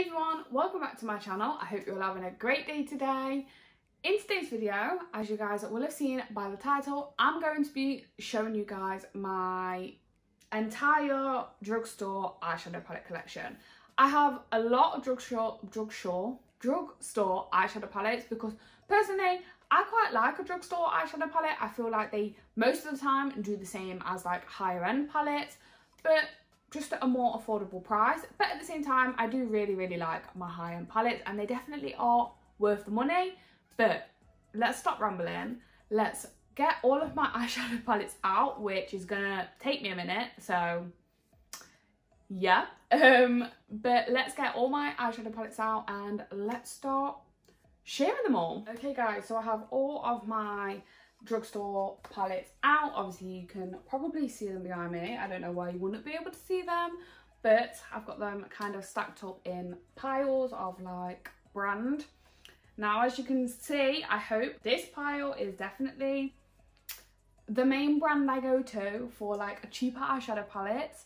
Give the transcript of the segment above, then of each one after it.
Hey everyone, welcome back to my channel. I hope you're all having a great day today. In today's video, as you guys will have seen by the title, I'm going to be showing you guys my entire Drugstore eyeshadow palette collection. I have a lot of drugstore eyeshadow palettes because personally I quite like a drugstore eyeshadow palette. I feel like they most of the time do the same as like higher end palettes, but just at a more affordable price. But at the same time, I do really like my high-end palettes and they definitely are worth the money. But let's stop rambling. Let's get all of my eyeshadow palettes out, which is gonna take me a minute, so yeah. But let's get all my eyeshadow palettes out and let's start sharing them all. Okay guys, so I have all of my Drugstore palettes out. Obviously you can probably see them behind me. I don't know why you wouldn't be able to see them, but I've got them kind of stacked up in piles of like brand. Now as you can see, I hope this pile is definitely the main brand I go to for like a cheaper eyeshadow palettes.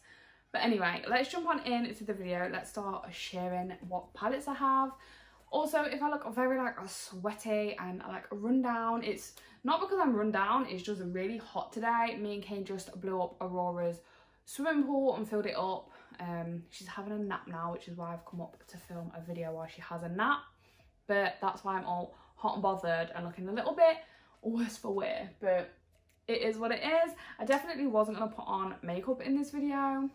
But anyway, let's jump on into the video. Let's start sharing what palettes I have. Also, if I look very like sweaty and like run down, it's not because I'm run down, it's just really hot today. Me and Kane just blew up Aurora's swimming pool and filled it up. She's having a nap now, which is why I've come up to film a video while she has a nap. But that's why I'm all hot and bothered and looking a little bit worse for wear. But it is what it is. I definitely wasn't going to put on makeup in this video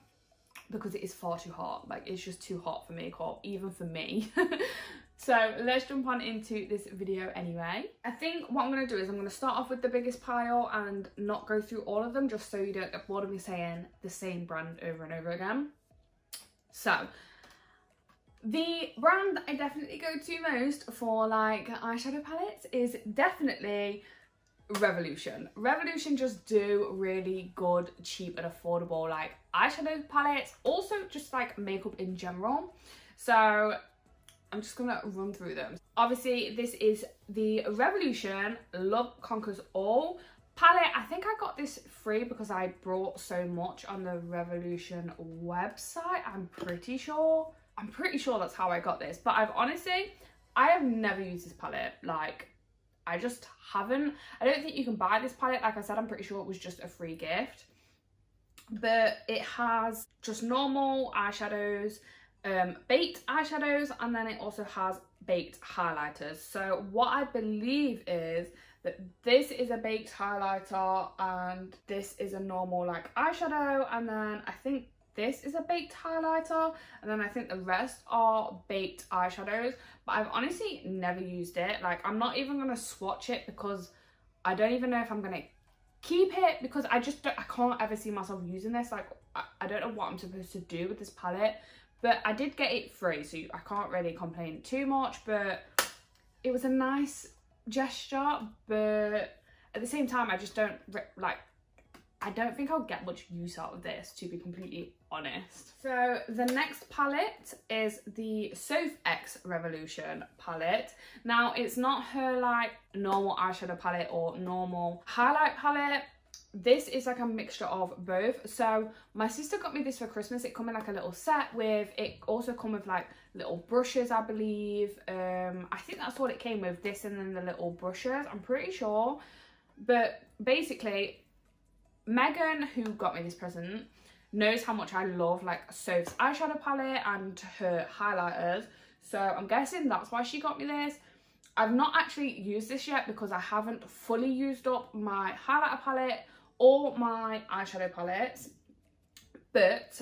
because it is far too hot. Like, it's just too hot for makeup, even for me. So let's jump on into this video anyway. I think what I'm going to do is I'm going to start off with the biggest pile and not go through all of them, just so you don't get bored of me saying the same brand over and over again. So the brand that I definitely go to most for like eyeshadow palettes is definitely Revolution. Revolution just do really good, cheap and affordable like eyeshadow palettes, also just like makeup in general. So I'm just gonna run through them. Obviously this is the Revolution Love Conquers All palette. I think I got this free because I brought so much on the Revolution website. I'm pretty sure that's how I got this, but I have never used this palette. Like, I just haven't. I don't think you can buy this palette. Like I said, I'm pretty sure it was just a free gift. But it has just normal eyeshadows, baked eyeshadows, and then it also has baked highlighters. So what I believe is that this is a baked highlighter and this is a normal like eyeshadow, and then I think this is a baked highlighter, and then I think the rest are baked eyeshadows. But I've honestly never used it. Like, I'm not even gonna swatch it because I don't even know if I'm gonna keep it, because I can't ever see myself using this. Like, I don't know what I'm supposed to do with this palette. But I did get it free, so I can't really complain too much. But it was a nice gesture, but at the same time, I just don't like. I don't think I'll get much use out of this, to be completely honest. So the next palette is the Soph X Revolution palette. Now, it's not her like normal eyeshadow palette or normal highlight palette. This is like a mixture of both. So my sister got me this for Christmas. It come in like a little set with, it also come with like little brushes, I believe. I think that's what it came with, this and then the little brushes, I'm pretty sure. But basically, Megan, who got me this present, knows how much I love like Soph's eyeshadow palette and her highlighters. So I'm guessing that's why she got me this. I've not actually used this yet because I haven't fully used up my highlighter palette or my eyeshadow palettes. But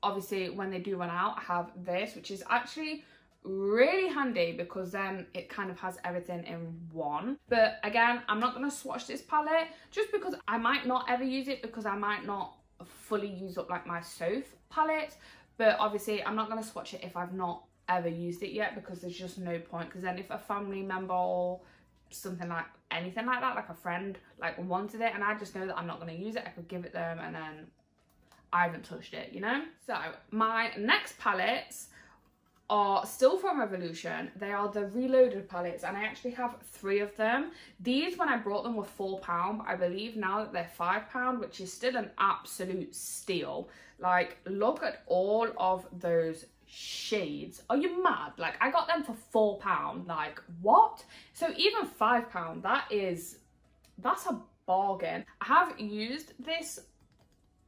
obviously when they do run out, I have this, which is actually really handy because then it kind of has everything in one. But again, I'm not going to swatch this palette just because I might not ever use it, because I might not fully use up like my Soph palette. But obviously I'm not going to swatch it if I've not ever used it yet, because there's just no point. Because then if a family member or something like anything like that, like a friend like wanted it and I just know that I'm not going to use it, I could give it them and then I haven't touched it, you know. So my next palettes are still from Revolution. They are the Reloaded palettes, and I actually have 3 of them. These, when I brought them, were £4, but I believe now that they're £5, which is still an absolute steal. Like, look at all of those shades. Are you mad? Like, I got them for £4. Like, what? So even £5, that's a bargain. I have used this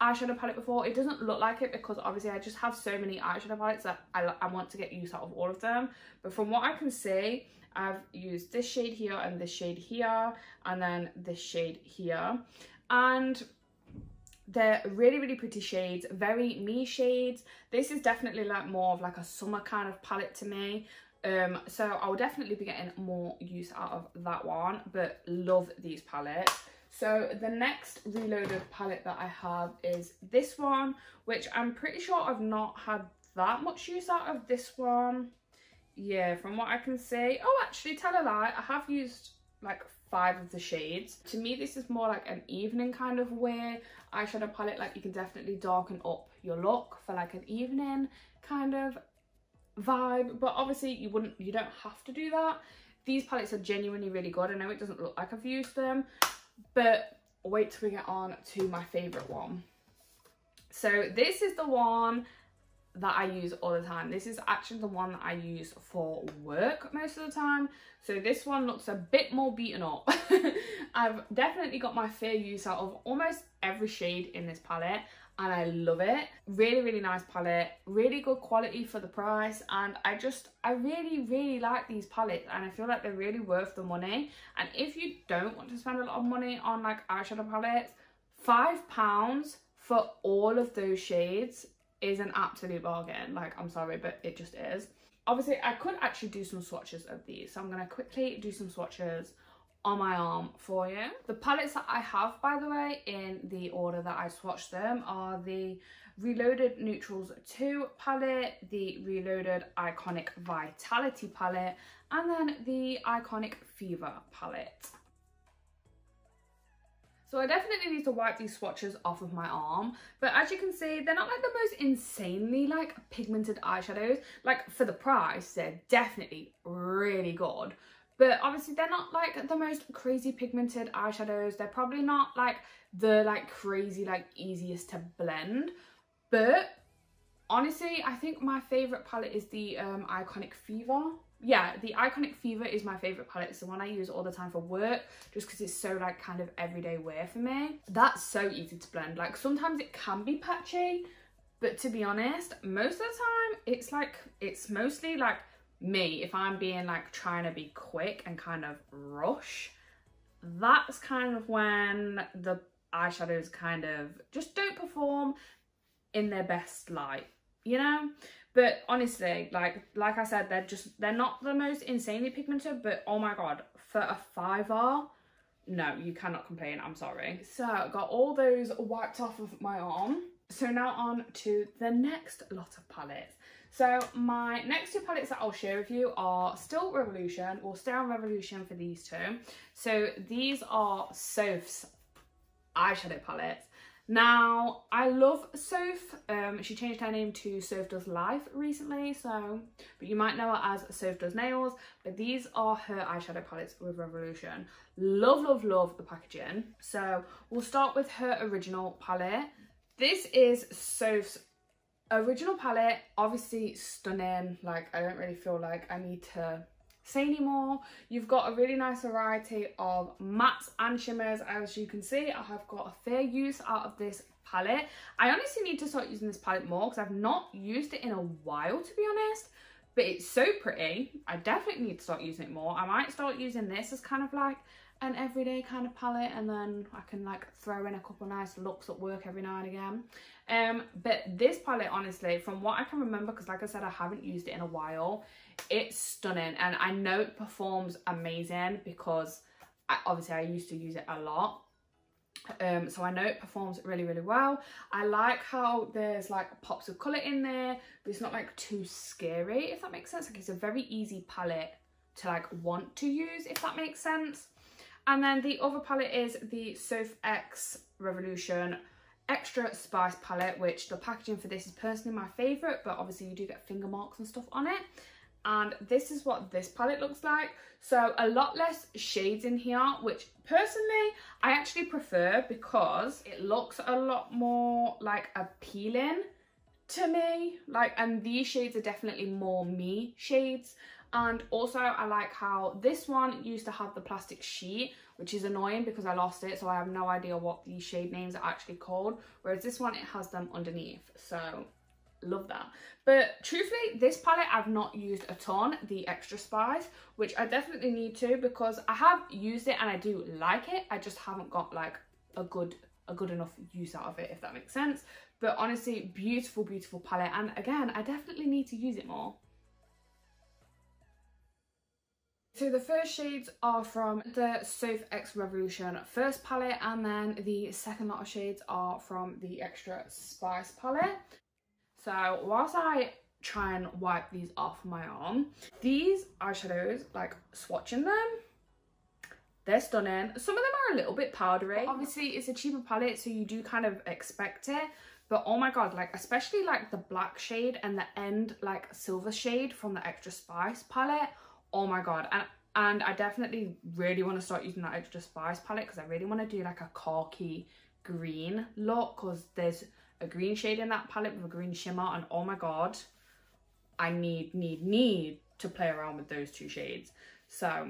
eyeshadow palette before. It doesn't look like it because obviously I just have so many eyeshadow palettes that I want to get use out of all of them. But from what I can see, I've used this shade here and this shade here and then this shade here, and they're really, really pretty shades, very me shades. This is definitely like more of like a summer kind of palette to me. So I will definitely be getting more use out of that one, but love these palettes. So the next Reloaded palette that I have is this one, which I'm pretty sure I've not had that much use out of this one. Yeah, from what I can see. Oh, actually, tell a lie, I have used like 5 of the shades. To me, this is more like an evening kind of wear eyeshadow palette. Like, you can definitely darken up your look for like an evening kind of vibe, but obviously you don't have to do that. These palettes are genuinely really good. I know it doesn't look like I've used them, but wait till we get on to my favorite one. So this is the one that I use all the time. This is actually the one that I use for work most of the time. So this one looks a bit more beaten up. I've definitely got my fair use out of almost every shade in this palette, and I love it. Really, really nice palette, really good quality for the price, and I really, really like these palettes, and I feel like they're really worth the money. And if you don't want to spend a lot of money on like eyeshadow palettes, £5 for all of those shades is an absolute bargain. Like, I'm sorry, but it just is. Obviously, I could actually do some swatches of these, so I'm going to quickly do some swatches on my arm for you. The palettes that I have, by the way, in the order that I swatched them, are the Reloaded Neutrals 2 palette, the Reloaded Iconic Vitality palette, and then the Iconic Fever palette. So I definitely need to wipe these swatches off of my arm, but as you can see, they're not like the most insanely like pigmented eyeshadows. Like, for the price, they're definitely really good, but obviously they're not like the most crazy pigmented eyeshadows. They're probably not like the like crazy like easiest to blend, but honestly, I think my favorite palette is the Iconic Fever. Yeah, the Iconic Fever is my favourite palette. It's the one I use all the time for work, just because it's so like kind of everyday wear for me. That's so easy to blend. Like, sometimes it can be patchy, but to be honest, most of the time it's mostly like me. If I'm being like trying to be quick and kind of rush, that's kind of when the eyeshadows kind of just don't perform in their best light, you know? But honestly, like I said, they're not the most insanely pigmented, but oh my god, for a £5, no, you cannot complain, I'm sorry. So got all those wiped off of my arm. So now on to the next lot of palettes. So my next 2 palettes that I'll share with you are still Revolution. We'll stay on Revolution for these 2. So these are Soph's eyeshadow palettes. Now, I love Soph. She changed her name to Soph Does Life recently, but you might know her as Soph Does Nails. But these are her eyeshadow palettes with Revolution. Love, love, love the packaging. So we'll start with her original palette. This is Soph's original palette. Obviously stunning. Like, I don't really feel like I need to say anymore. You've got a really nice variety of mattes and shimmers. As you can see, I have got a fair use out of this palette. I honestly need to start using this palette more because I've not used it in a while, to be honest, but it's so pretty. I definitely need to start using it more. I might start using this as kind of like an everyday kind of palette, and then I can like throw in a couple nice looks at work every now and again. But this palette, honestly, from what I can remember, because like I said, I haven't used it in a while, it's stunning, and I know it performs amazing because obviously I used to use it a lot. So I know it performs really, really well. I like how there's like pops of colour in there, but it's not like too scary, if that makes sense. Like, it's a very easy palette to like want to use, if that makes sense. And then the other palette is the Soph X Revolution Extra Spice palette, which the packaging for this is personally my favourite, but obviously you do get finger marks and stuff on it. And this is what this palette looks like. So a lot less shades in here, which personally I actually prefer because it looks a lot more like appealing to me, like, and these shades are definitely more me shades. And also I like how this one used to have the plastic sheet, which is annoying because I lost it, so I have no idea what these shade names are actually called, whereas this one, it has them underneath, so love that. But truthfully, this palette I've not used a ton, the Extra Spice, which I definitely need to, because I have used it and I do like it, I just haven't got like a good enough use out of it, if that makes sense. But honestly, beautiful, beautiful palette, and again, I definitely need to use it more. So the first shades are from the Soph X Revolution first palette, and then the second lot of shades are from the Extra Spice palette. So whilst I try and wipe these off my arm, these eyeshadows, like swatching them, they're stunning. Some of them are a little bit powdery. But obviously it's a cheaper palette, so you do kind of expect it. But oh my god, like especially like the black shade and the end like silver shade from the Extra Spice palette. Oh my god. And I definitely really want to start using that Extra Spice palette, because I really want to do like a khaki green look, because there's a green shade in that palette with a green shimmer, and oh my god, I need to play around with those two shades. So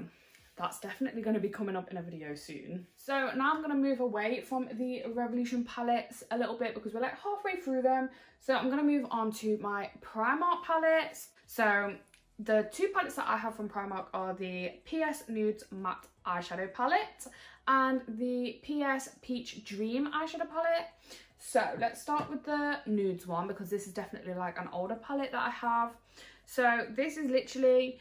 that's definitely going to be coming up in a video soon. So now I'm going to move away from the Revolution palettes a little bit, because we're like halfway through them. So I'm going to move on to my Primark palettes. So the two palettes that I have from Primark are the PS Nudes Matte Eyeshadow Palette and the PS Peach Dream Eyeshadow Palette. So let's start with the Nudes one, because this is definitely like an older palette that I have. So this is literally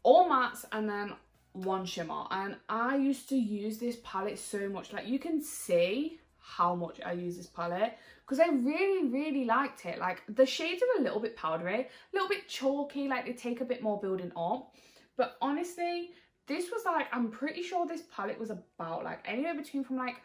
all mattes and then one shimmer, and I used to use this palette so much. Like, you can see how much I use this palette, because I really liked it. Like, the shades are a little bit powdery, a little bit chalky, like they take a bit more building up. But honestly, this was like, I'm pretty sure this palette was about like anywhere between from like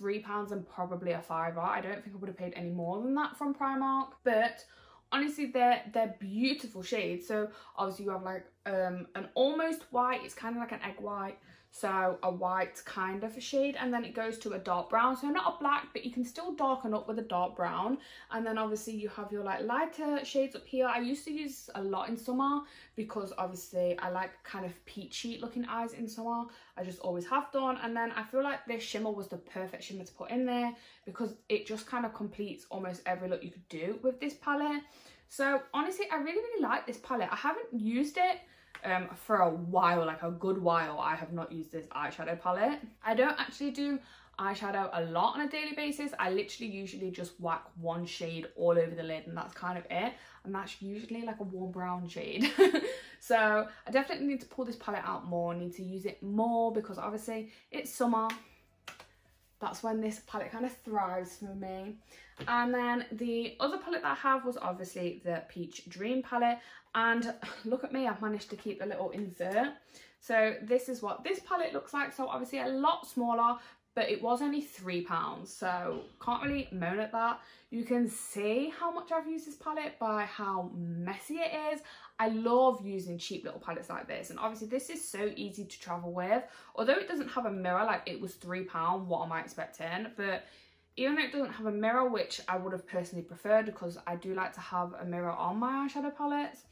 £3 and probably a £5. I don't think I would have paid any more than that from Primark. But honestly, they're beautiful shades. So obviously you have like an almost white, it's kind of like an egg white, so a white kind of a shade, and then it goes to a dark brown, so not a black, but you can still darken up with a dark brown. And then obviously you have your like lighter shades up here. I used to use a lot in summer, because obviously I like kind of peachy looking eyes in summer. I just always have done. And then I feel like this shimmer was the perfect shimmer to put in there, because it just kind of completes almost every look you could do with this palette. So honestly, I really like this palette. I haven't used it for a while, like a good while. I have not used this eyeshadow palette. I don't actually do eyeshadow a lot on a daily basis. I literally usually just whack one shade all over the lid, and that's kind of it. And that's usually like a warm brown shade. So I definitely need to pull this palette out more, need to use it more, because obviously it's summer. That's when this palette kind of thrives for me. And then the other palette that I have was obviously the Peach Dream palette. And look at me, I've managed to keep a little insert. So this is what this palette looks like. So obviously a lot smaller, but it was only £3. So can't really moan at that. You can see how much I've used this palette by how messy it is. I love using cheap little palettes like this, and obviously this is so easy to travel with. Although it doesn't have a mirror, like it was £3, what am I expecting? But even though it doesn't have a mirror, which I would have personally preferred, because I do like to have a mirror on my eyeshadow palettes,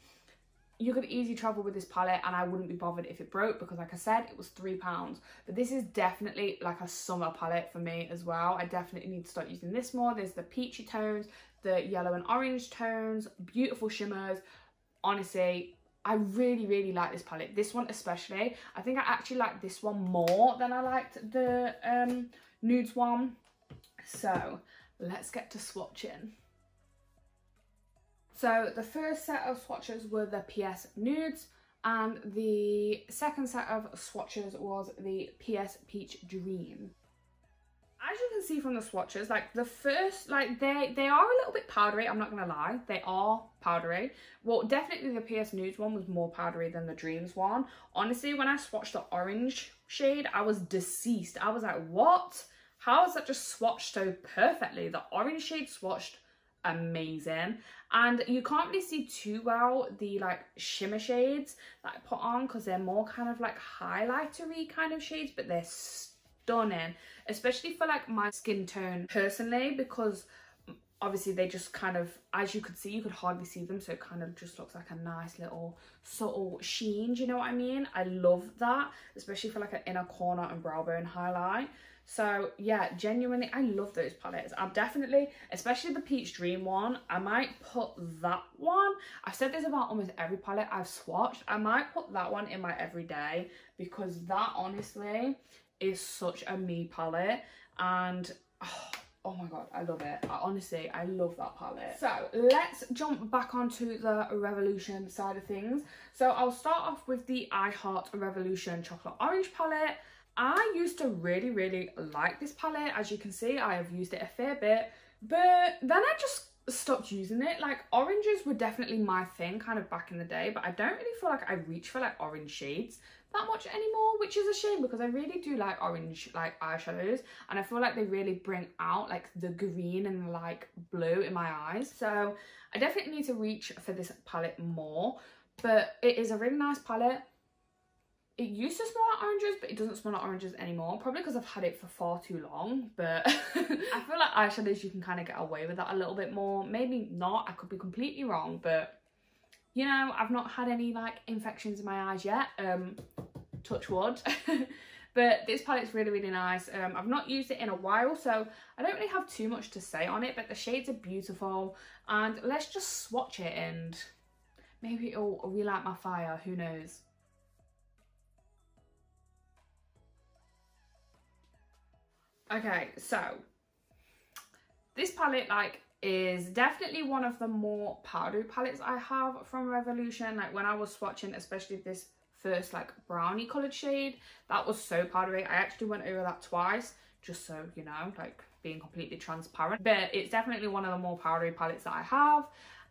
you could easily travel with this palette and I wouldn't be bothered if it broke, because like I said, it was £3. But this is definitely like a summer palette for me as well. I definitely need to start using this more. There's the peachy tones, the yellow and orange tones, beautiful shimmers. Honestly, I really like this palette. This one especially. I think I actually like this one more than I liked the Nudes one. So let's get to swatching. So the first set of swatches were the PS Nudes, and the second set of swatches was the PS Peach Dream. As you can see from the swatches, like the first, like they are a little bit powdery, I'm not gonna lie, they are powdery. Well, definitely the PS Nudes one was more powdery than the Dreams one. Honestly, when I swatched the orange shade, I was deceased. I was like, what? How is that just swatched so perfectly? The orange shade swatched amazing, and you can't really see too well the like shimmer shades that I put on, because they're more kind of like highlightery kind of shades, but they're stunning, especially for like my skin tone personally, because obviously they just kind of, as you could see, you could hardly see them, so it kind of just looks like a nice little subtle sheen, do you know what I mean? I love that, especially for like an inner corner and brow bone highlight. So yeah, genuinely, I love those palettes. I'm definitely, especially the Peach Dream one, I might put that one, I've said this about almost every palette I've swatched, I might put that one in my everyday, because that honestly is such a me palette. And oh my god, I love it. Honestly, I love that palette. So let's jump back onto the Revolution side of things. So I'll start off with the I Heart Revolution Chocolate Orange palette. I used to really like this palette. As you can see, I have used it a fair bit, but then I just stopped using it. Like, oranges were definitely my thing kind of back in the day, but I don't really feel like I reach for like orange shades that much anymore, which is a shame, because I really do like orange like eyeshadows, and I feel like they really bring out like the green and like blue in my eyes. So I definitely need to reach for this palette more, but it is a really nice palette. It used to smell like oranges, but it doesn't smell like oranges anymore, probably because I've had it for far too long. But I feel like eyeshadows, you can kind of get away with that a little bit more. Maybe not, I could be completely wrong, but you know, I've not had any like infections in my eyes yet, touch wood. But this palette's really nice. I've not used it in a while, so I don't really have too much to say on it, but the shades are beautiful, and let's just swatch it and maybe it'll relight my fire, who knows. Okay, so this palette like is definitely one of the more powdery palettes I have from Revolution. Like, when I was swatching, especially this first like brownie coloured shade, that was so powdery. I actually went over that twice, just so you know, like being completely transparent. But it's definitely one of the more powdery palettes that I have.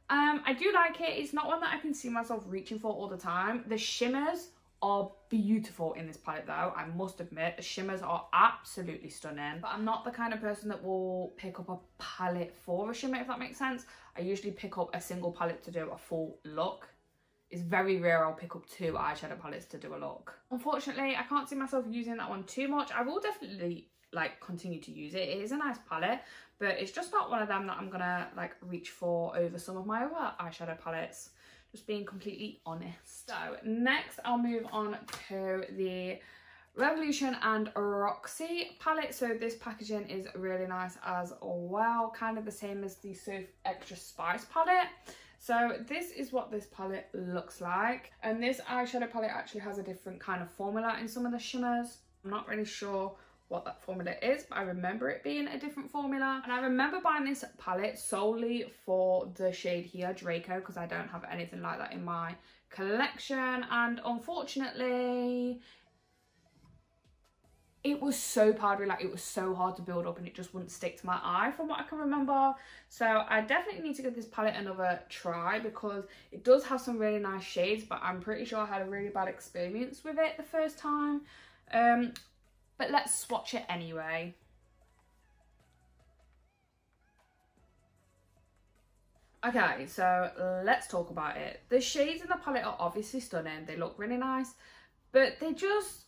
I do like it. It's not one that I can see myself reaching for all the time. The shimmers are beautiful in this palette though, I must admit. The shimmers are absolutely stunning, but I'm not the kind of person that will pick up a palette for a shimmer, if that makes sense. I usually pick up a single palette to do a full look. It's very rare I'll pick up 2 eyeshadow palettes to do a look. Unfortunately, I can't see myself using that one too much. I will definitely like continue to use it. It is a nice palette, but it's just not one of them that I'm gonna like reach for over some of my other eyeshadow palettes. Just being completely honest. So next I'll move on to the Revolution and Roxy palette. So this packaging is really nice as well, kind of the same as the So Extra Spice palette. So this is what this palette looks like, and this eyeshadow palette actually has a different kind of formula in some of the shimmers. I'm not really sure what that formula is, but I remember it being a different formula. And I remember buying this palette solely for the shade here, Draco, because I don't have anything like that in my collection, and unfortunately it was so powdery, like it was so hard to build up and it just wouldn't stick to my eye from what I can remember. So I definitely need to give this palette another try, because it does have some really nice shades, but I'm pretty sure I had a really bad experience with it the first time. But let's swatch it anyway. Okay, so let's talk about it. The shades in the palette are obviously stunning. They look really nice, but they just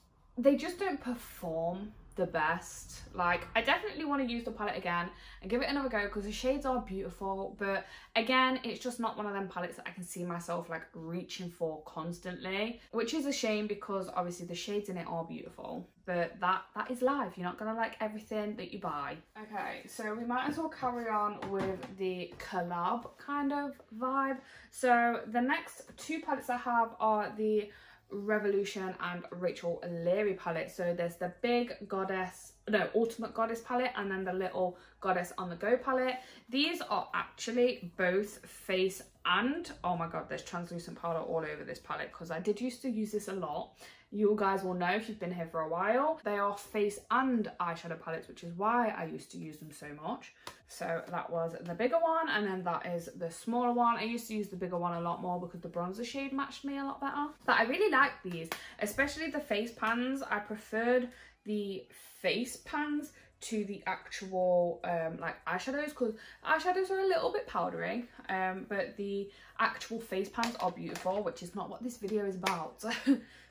don't perform the best. Like, I definitely want to use the palette again and give it another go, because the shades are beautiful, but again, it's just not one of them palettes that I can see myself like reaching for constantly, which is a shame, because obviously the shades in it are beautiful, but that is life. You're not gonna like everything that you buy. Okay, so we might as well carry on with the collab kind of vibe. So the next 2 palettes I have are the Revolution and Rachel Leary palette. So there's the big goddess, no, ultimate goddess palette, and then the little goddess on the go palette. These are actually both face and, oh my god, there's translucent powder all over this palette, because I did used to use this a lot. You guys will know if you've been here for a while. They are face and eyeshadow palettes, which is why I used to use them so much. So that was the bigger one, and then that is the smaller one. I used to use the bigger one a lot more because the bronzer shade matched me a lot better. But I really like these, especially the face pans. I preferred the face pans to the actual like eyeshadows, because eyeshadows are a little bit powdery, but the actual face pans are beautiful, which is not what this video is about.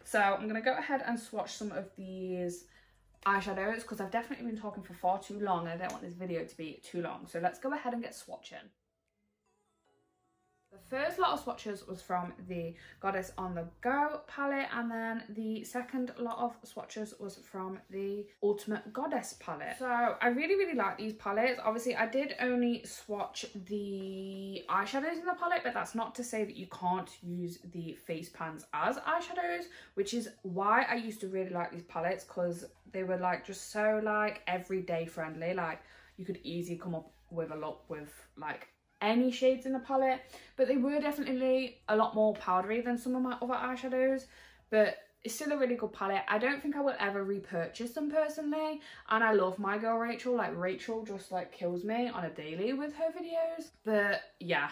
So I'm gonna go ahead and swatch some of these eyeshadows, because I've definitely been talking for far too long and I don't want this video to be too long. So let's go ahead and get swatching. The first lot of swatches was from the Goddess on the Go palette, and then the second lot of swatches was from the Ultimate Goddess palette. So I really like these palettes. Obviously I did only swatch the eyeshadows in the palette, but that's not to say that you can't use the face pans as eyeshadows, which is why I used to really like these palettes, because they were like just so like everyday friendly. Like you could easily come up with a look with like any shades in the palette, but they were definitely a lot more powdery than some of my other eyeshadows, but it's still a really good palette. I don't think I will ever repurchase them personally, and I love my girl Rachel. Like Rachel just like kills me on a daily with her videos, but yeah,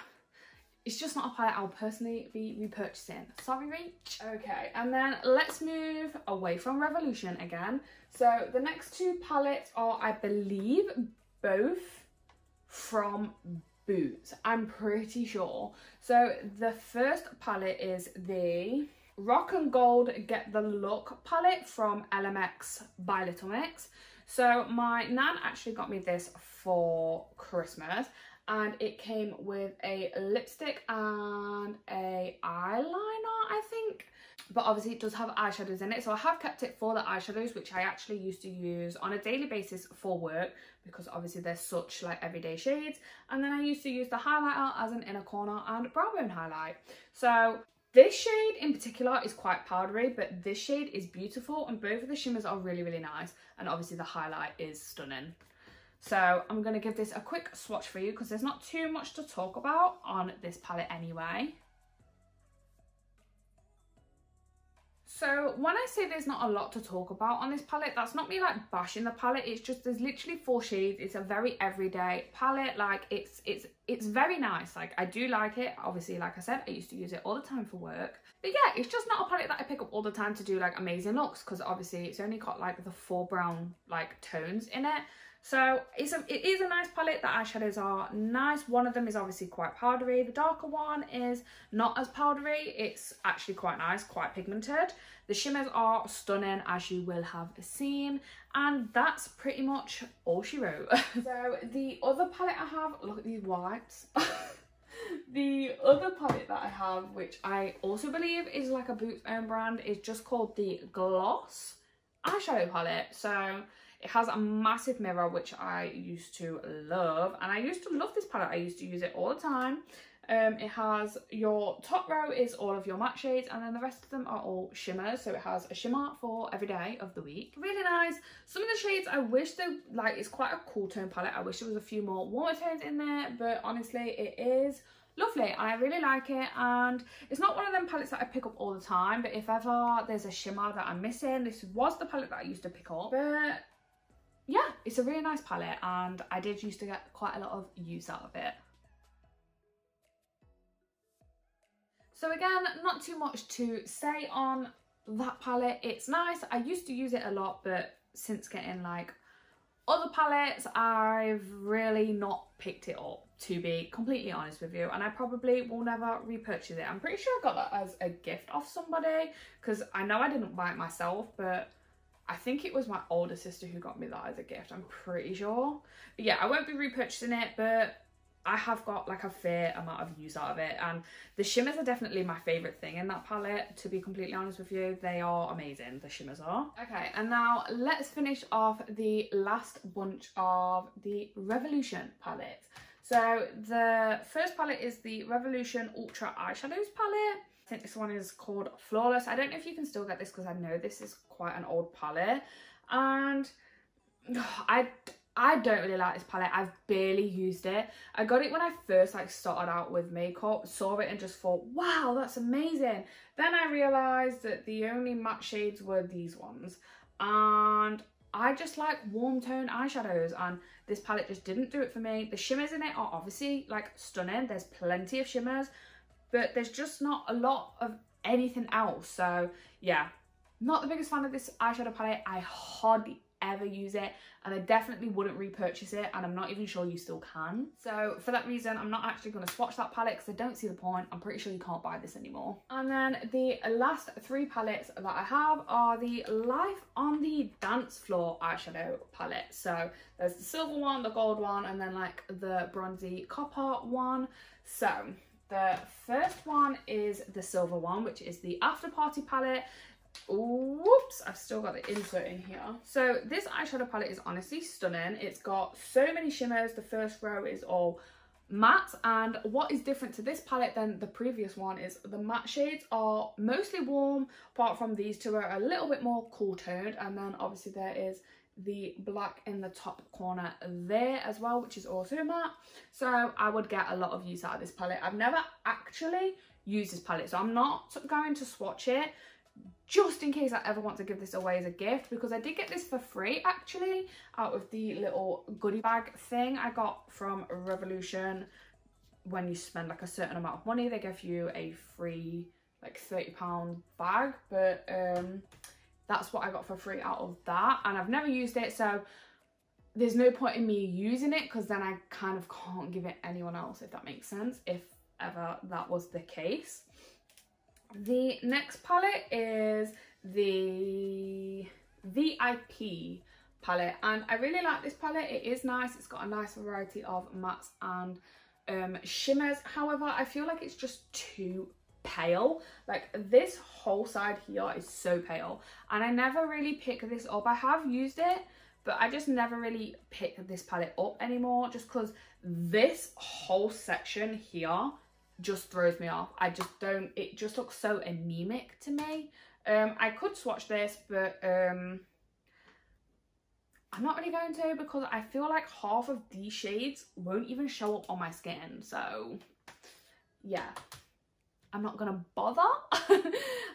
it's just not a palette I'll personally be repurchasing. Sorry, Rach. Okay, and then let's move away from Revolution again. So the next two palettes are, I believe, both from Boots, I'm pretty sure. So the first palette is the Rock and Gold Get the Look palette from LMX by Little Mix. So my nan actually got me this for Christmas, and it came with a lipstick and a eyeliner, I think. But obviously it does have eyeshadows in it, so I have kept it for the eyeshadows, which I actually used to use on a daily basis for work, because obviously they're such like everyday shades. And then I used to use the highlighter as an inner corner and brow bone highlight. So this shade in particular is quite powdery, but this shade is beautiful, and both of the shimmers are really nice, and obviously the highlight is stunning. So I'm going to give this a quick swatch for you, because there's not too much to talk about on this palette anyway. So when I say there's not a lot to talk about on this palette, that's not me like bashing the palette. It's just there's literally 4 shades. It's a very everyday palette. Like it's very nice. Like I do like it. Obviously, like I said, I used to use it all the time for work. But yeah, it's just not a palette that I pick up all the time to do like amazing looks, because obviously it's only got like the 4 brown like tones in it. So it is a nice palette. The eyeshadows are nice. One of them is obviously quite powdery. The darker one is not as powdery. It's actually quite nice, quite pigmented. The shimmers are stunning, as you will have seen. And that's pretty much all she wrote. So the other palette I have, look at these wipes. The other palette that I have, which I also believe is like a Boots own brand, is just called the Gloss eyeshadow palette. So it has a massive mirror, which I used to love, and I used to love this palette. I used to use it all the time. It has, your top row is all of your matte shades, and then the rest of them are all shimmers. So it has a shimmer for every day of the week. Really nice. Some of the shades I wish they, like, it's quite a cool tone palette. I wish there was a few more warmer tones in there, but honestly it is lovely. I really like it, and it's not one of them palettes that I pick up all the time, but if ever there's a shimmer that I'm missing, this was the palette that I used to pick up. But yeah, it's a really nice palette, and I did used to get quite a lot of use out of it. So again, not too much to say on that palette. It's nice. I used to use it a lot, but since getting like other palettes, I've really not picked it up, to be completely honest with you, and I probably will never repurchase it. I'm pretty sure I got that as a gift off somebody, because I know I didn't buy it myself, but I think it was my older sister who got me that as a gift, I'm pretty sure. But yeah, I won't be repurchasing it, but I have got like a fair amount of use out of it, and the shimmers are definitely my favourite thing in that palette, to be completely honest with you. They are amazing, the shimmers are. Okay, and now let's finish off the last bunch of the Revolution palette. So the first palette is the Revolution Ultra Eyeshadows palette. I think this one is called Flawless. I don't know if you can still get this, because I know this is quite an old palette, and I don't really like this palette. I've barely used it. I got it when I first like started out with makeup, saw it and just thought, wow, that's amazing. Then I realised that the only matte shades were these ones, and I just like warm tone eyeshadows, and this palette just didn't do it for me. The shimmers in it are obviously like stunning. There's plenty of shimmers, but there's just not a lot of anything else. So yeah, not the biggest fan of this eyeshadow palette. I ever use it, and I definitely wouldn't repurchase it, and I'm not even sure you still can. So for that reason, I'm not actually going to swatch that palette because I don't see the point. I'm pretty sure you can't buy this anymore. And then the last 3 palettes that I have are the Life on the Dance Floor eyeshadow palette. So there's the silver one, the gold one, and then like the bronzy copper one. So the first one is the silver one, which is the After Party palette. Whoops, I've still got the insert in here. So this eyeshadow palette is honestly stunning. It's got so many shimmers. The first row is all matte, and what is different to this palette than the previous one is the matte shades are mostly warm, apart from these two are a little bit more cool toned, and then obviously there is the black in the top corner there as well, which is also matte. So I would get a lot of use out of this palette. I've never actually used this palette, so I'm not going to swatch it just in case I ever want to give this away as a gift, because I did get this for free actually out of the little goodie bag thing I got from Revolution. When you spend like a certain amount of money, they give you a free like £30 bag, but that's what I got for free out of that, and I've never used it, so there's no point in me using it because then I kind of can't give it anyone else, if that makes sense, if ever that was the case. The next palette is the VIP palette, and I really like this palette. It is nice. It's got a nice variety of mattes and shimmers. However, I feel like it's just too pale. Like this whole side here is so pale, and I never really pick this up. I have used it, but I just never really pick this palette up anymore, just because this whole section here just throws me off. I just don't, it just looks so anemic to me. I could swatch this, but I'm not really going to, because I feel like half of these shades won't even show up on my skin. So yeah, I'm not gonna bother.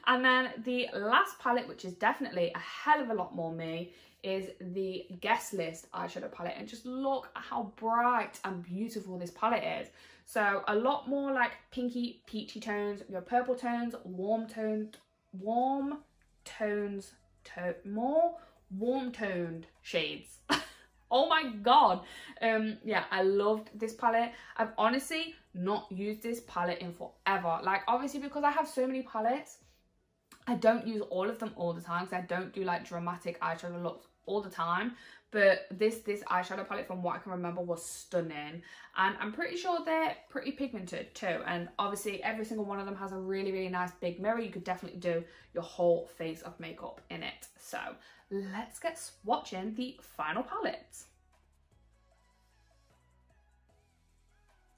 And then the last palette, which is definitely a hell of a lot more me, is the Guest List eyeshadow palette. And just look at how bright and beautiful this palette is. So a lot more like pinky peachy tones, your purple tones, more warm toned shades. Oh my god. Yeah, I loved this palette. I've honestly not used this palette in forever. Like obviously because I have so many palettes, I don't use all of them all the time, because I don't do like dramatic eyeshadow looks all the time. But this eyeshadow palette, from what I can remember, was stunning, and I'm pretty sure they're pretty pigmented too. And obviously every single one of them has a really nice big mirror. You could definitely do your whole face of makeup in it. So let's get swatching the final palette.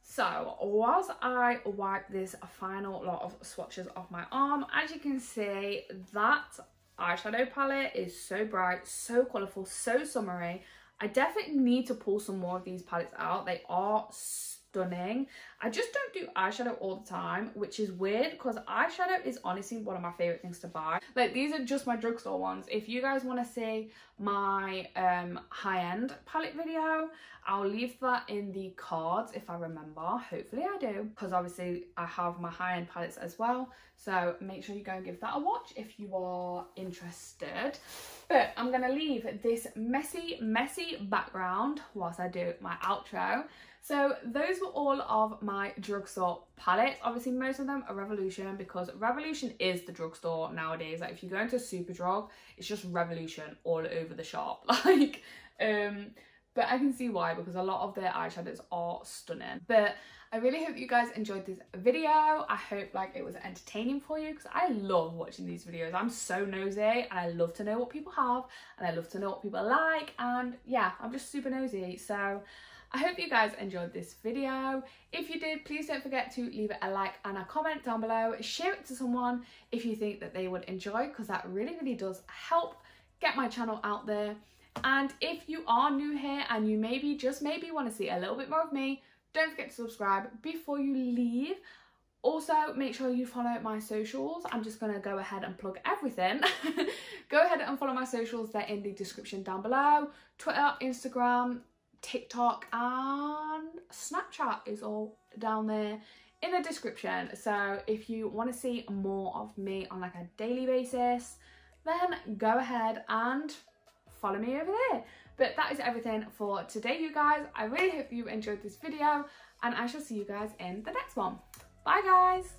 So whilst I wipe this final lot of swatches off my arm, as you can see, that eyeshadow palette is so bright, so colourful, so summery. I definitely need to pull some more of these palettes out. They are stunning. I just don't do eyeshadow all the time, which is weird because eyeshadow is honestly one of my favourite things to buy. Like these are just my drugstore ones. If you guys want to see my high-end palette video, I'll leave that in the cards if I remember. Hopefully I do, because obviously I have my high-end palettes as well. So make sure you go and give that a watch if you are interested. But I'm going to leave this messy background whilst I do my outro. So those were all of my drugstore palettes. Obviously most of them are Revolution, because Revolution is the drugstore nowadays. Like if you go into Superdrug, it's just Revolution all over the shop. Like but I can see why, because a lot of their eyeshadows are stunning. But I really hope you guys enjoyed this video. I hope like it was entertaining for you, because I love watching these videos. I'm so nosy, and I love to know what people have, and I love to know what people like, and yeah, I'm just super nosy. So I hope you guys enjoyed this video. If you did, please don't forget to leave it a like and a comment down below. Share it to someone if you think that they would enjoy, because that really does help get my channel out there. And if you are new here and you maybe, just maybe, want to see a little bit more of me, don't forget to subscribe before you leave. Also, make sure you follow my socials. I'm just going to go ahead and plug everything. Go ahead and follow my socials. They're in the description down below. Twitter, Instagram, TikTok and Snapchat is all down there in the description. So if you want to see more of me on like a daily basis, then go ahead and follow me over there. But that is everything for today, you guys. I really hope you enjoyed this video, and I shall see you guys in the next one. Bye, guys.